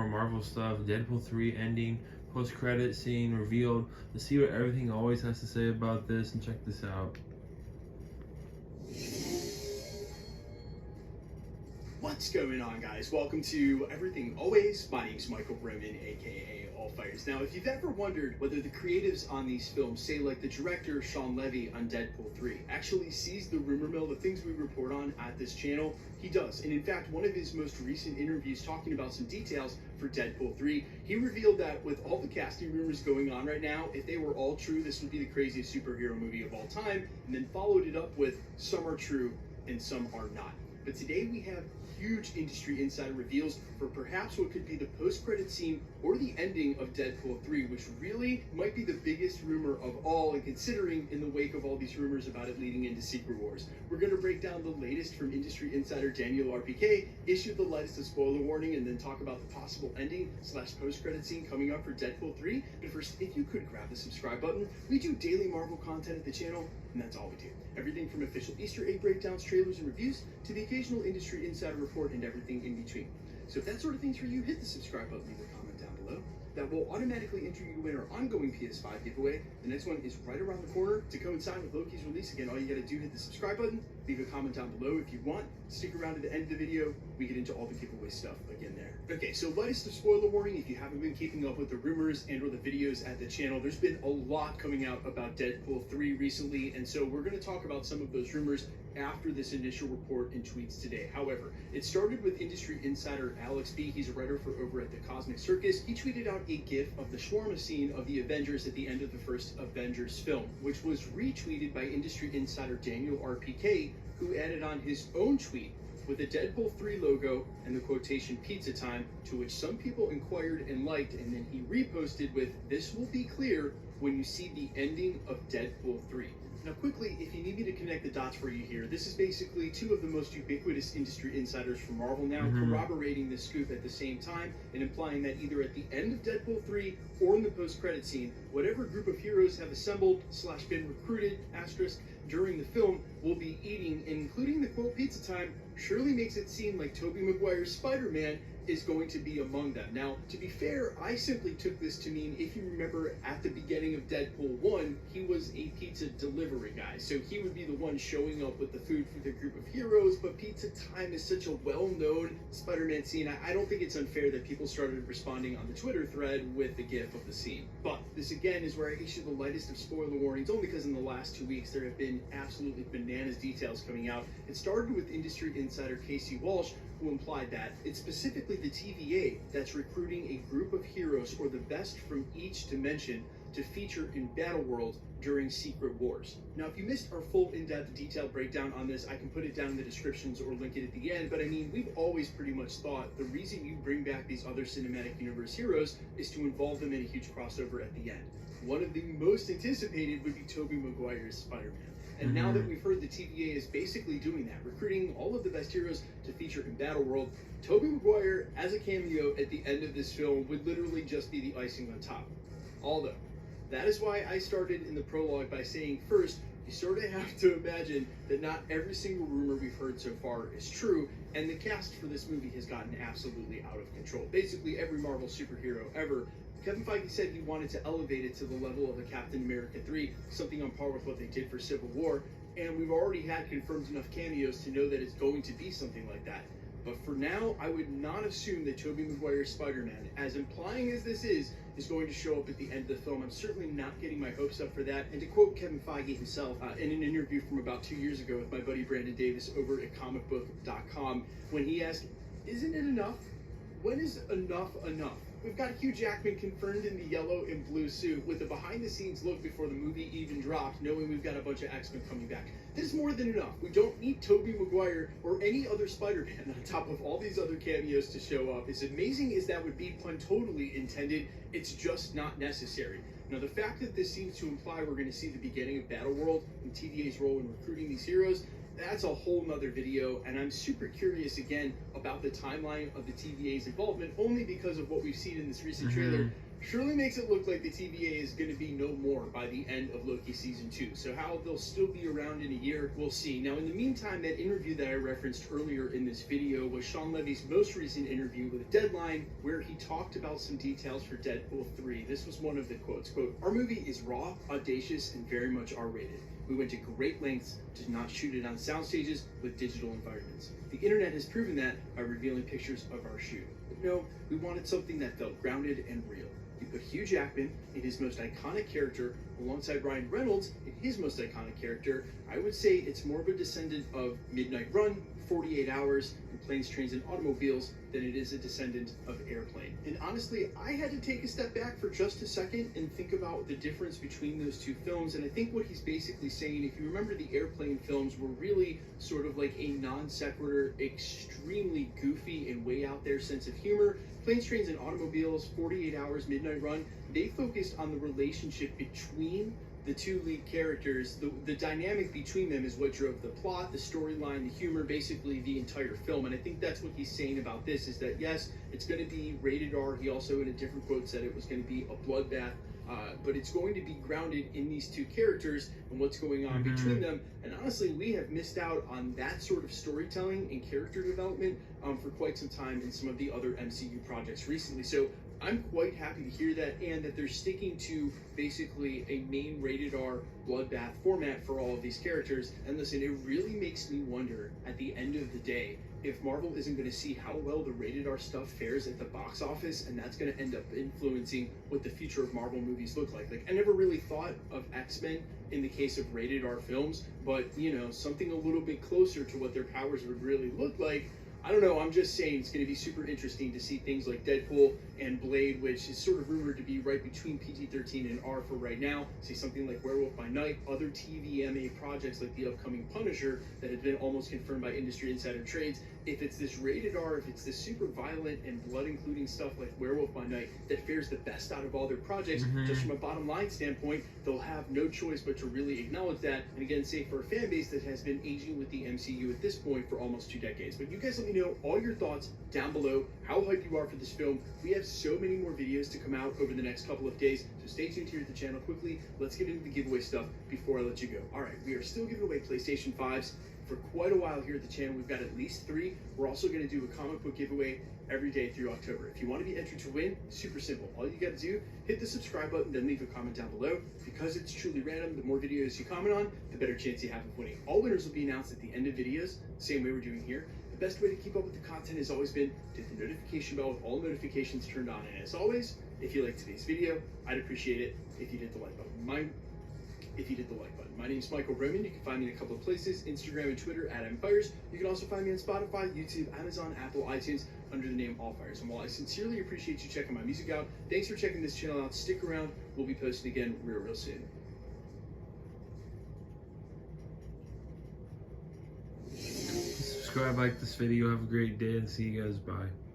more Marvel stuff, Deadpool 3 ending, post-credit scene revealed. Let's see what everything always has to say about this, and check this out. What's going on, guys? Welcome to Everything Always. My name's Michael Bremen, aka All Fighters. Now, if you've ever wondered whether the creatives on these films, say like the director Sean Levy on Deadpool 3, actually sees the rumor mill, the things we report on at this channel, he does. And in fact, one of his most recent interviews talking about some details for Deadpool 3, he revealed that with all the casting rumors going on right now, if they were all true, this would be the craziest superhero movie of all time, and then followed it up with some are true and some are not. But today we have huge industry insider reveals for perhaps what could be the post-credit scene or the ending of Deadpool 3, which really might be the biggest rumor of all, and considering in the wake of all these rumors about it leading into Secret Wars. We're going to break down the latest from industry insider Daniel RPK, issue the latest of spoiler warning, and then talk about the possible ending / post-credit scene coming up for Deadpool 3. But first, if you could grab the subscribe button. We do daily Marvel content at the channel, and that's all we do. Everything from official Easter egg breakdowns, trailers, and reviews to the occasional industry insider report and everything in between. So if that sort of thing's for you, hit the subscribe button, leave a comment down below. That will automatically enter you to win our ongoing PS5 giveaway. The next one is right around the corner. To coincide with Loki's release, again, all you gotta do, hit the subscribe button, leave a comment down below if you want. Stick around to the end of the video. We get into all the giveaway stuff again there. Okay, so latest of spoiler warning, if you haven't been keeping up with the rumors and or the videos at the channel, there's been a lot coming out about Deadpool 3 recently, and so we're gonna talk about some of those rumors after this initial report and tweets today. However, it started with industry insider Alex B. He's a writer for over at the Cosmic Circus. He tweeted out a GIF of the shawarma scene of the Avengers at the end of the first Avengers film, which was retweeted by industry insider Daniel RPK, who added on his own tweet with a Deadpool 3 logo and the quotation "pizza time," to which some people inquired and liked, and then he reposted with, "This will be clear when you see the ending of Deadpool 3. Now quickly, if you need me to connect the dots for you here, this is basically two of the most ubiquitous industry insiders from Marvel now corroborating this scoop at the same time and implying that either at the end of Deadpool 3 or in the post-credit scene, whatever group of heroes have assembled / been recruited * during the film will be eating, including the quote "pizza time" surely makes it seem like Tobey Maguire's Spider-Man is going to be among them. Now, to be fair, I simply took this to mean, if you remember at the beginning of Deadpool 1, he was a pizza delivery guy. So he would be the one showing up with the food for the group of heroes, but pizza time is such a well-known Spider-Man scene. I don't think it's unfair that people started responding on the Twitter thread with the GIF of the scene. But this again is where I issue the lightest of spoiler warnings, only because in the last 2 weeks there have been absolutely bananas details coming out. It started with industry insider Casey Walsh, who implied that it's specifically the TVA that's recruiting a group of heroes or the best from each dimension to feature in Battleworld during Secret Wars. Now, if you missed our full in-depth detailed breakdown on this, I can put it down in the descriptions or link it at the end, but I mean, we've always pretty much thought the reason you bring back these other cinematic universe heroes is to involve them in a huge crossover at the end. One of the most anticipated would be Tobey Maguire's Spider-Man. And now that we've heard the TVA is basically doing that, recruiting all of the best heroes to feature in Battleworld, Tobey Maguire as a cameo at the end of this film would literally just be the icing on top. Although, that is why I started in the prologue by saying first, you sort of have to imagine that not every single rumor we've heard so far is true, and the cast for this movie has gotten absolutely out of control. Basically every Marvel superhero ever. Kevin Feige said he wanted to elevate it to the level of a Captain America 3, something on par with what they did for Civil War, and we've already had confirmed enough cameos to know that it's going to be something like that. But for now, I would not assume that Tobey Maguire's Spider-Man, as implying as this is going to show up at the end of the film. I'm certainly not getting my hopes up for that. And to quote Kevin Feige himself in an interview from about 2 years ago with my buddy Brandon Davis over at comicbook.com, when he asked, "Isn't it enough? When is enough enough?" We've got Hugh Jackman confirmed in the yellow and blue suit with a behind-the-scenes look before the movie even dropped, knowing we've got a bunch of X-Men coming back. This is more than enough. We don't need Tobey Maguire or any other Spider-Man on top of all these other cameos to show up. As amazing as that would be, pun totally intended, it's just not necessary. Now, the fact that this seems to imply we're going to see the beginning of Battleworld and TVA's role in recruiting these heroes, that's a whole nother video, and I'm super curious again about the timeline of the TVA's involvement, only because of what we've seen in this recent trailer. surely makes it look like the TVA is going to be no more by the end of Loki Season 2. So how they'll still be around in a year, we'll see. Now, in the meantime, that interview that I referenced earlier in this video was Sean Levy's most recent interview with Deadline, where he talked about some details for Deadpool 3. This was one of the quotes. Quote, "Our movie is raw, audacious, and very much R-rated. We went to great lengths to not shoot it on sound stages with digital environments. The internet has proven that by revealing pictures of our shoot. But no, we wanted something that felt grounded and real. We put Hugh Jackman in his most iconic character alongside Ryan Reynolds in his most iconic character. I would say it's more of a descendant of Midnight Run, 48 Hours, and Planes, Trains, and Automobiles than it is a descendant of Airplane." And honestly, I had to take a step back for just a second and think about the difference between those two films. And I think what he's basically saying, if you remember, the Airplane films were really sort of like a non sequitur, extremely goofy and way out there sense of humor. Planes, Trains, and Automobiles, 48 Hours, Midnight Run, they focused on the relationship between the two lead characters. The dynamic between them is what drove the plot, the storyline, the humor, basically the entire film. And I think that's what he's saying about this, is that yes, it's going to be rated R. He also in a different quote said it was going to be a bloodbath, but it's going to be grounded in these two characters and what's going on between them. And honestly, we have missed out on that sort of storytelling and character development for quite some time in some of the other MCU projects recently. So I'm quite happy to hear that, and that they're sticking to basically a main rated R bloodbath format for all of these characters. And listen, it really makes me wonder at the end of the day if Marvel isn't going to see how well the rated R stuff fares at the box office, and that's going to end up influencing what the future of Marvel movies look like. Like, I never really thought of X-Men in the case of rated R films, but you know, something a little bit closer to what their powers would really look like. I don't know, I'm just saying it's going to be super interesting to see things like Deadpool and Blade, which is sort of rumored to be right between PG-13 and R for right now. See something like Werewolf by Night, other TVMA projects like the upcoming Punisher that have been almost confirmed by industry insider trades. If it's this rated R, if it's this super violent and blood including stuff like Werewolf by Night that fares the best out of all their projects, just from a bottom line standpoint, they'll have no choice but to really acknowledge that. And again, say for a fan base that has been aging with the MCU at this point for almost 2 decades. But you guys let me know all your thoughts down below, how hyped you are for this film. We have so many more videos to come out over the next couple of days, so stay tuned here at the channel. Quickly, let's get into the giveaway stuff before I let you go. All right, we are still giving away PlayStation 5s for quite a while here at the channel. We've got at least 3. We're also going to do a comic book giveaway every day through October. If you want to be entered to win, super simple. All you got to do, hit the subscribe button, then leave a comment down below. Because it's truly random, the more videos you comment on, the better chance you have of winning. All winners will be announced at the end of videos, same way we're doing here. The best way to keep up with the content has always been to hit the notification bell with all notifications turned on. And as always, if you liked today's video, I'd appreciate it if you hit the like button. My name is Michael Roman. You can find me in a couple of places, Instagram and Twitter at @MFires. You can also find me on Spotify, YouTube, Amazon, Apple, iTunes under the name Allfires. And while I sincerely appreciate you checking my music out, thanks for checking this channel out. Stick around. We'll be posting again real soon. Subscribe, like this video. Have a great day, and see you guys. Bye.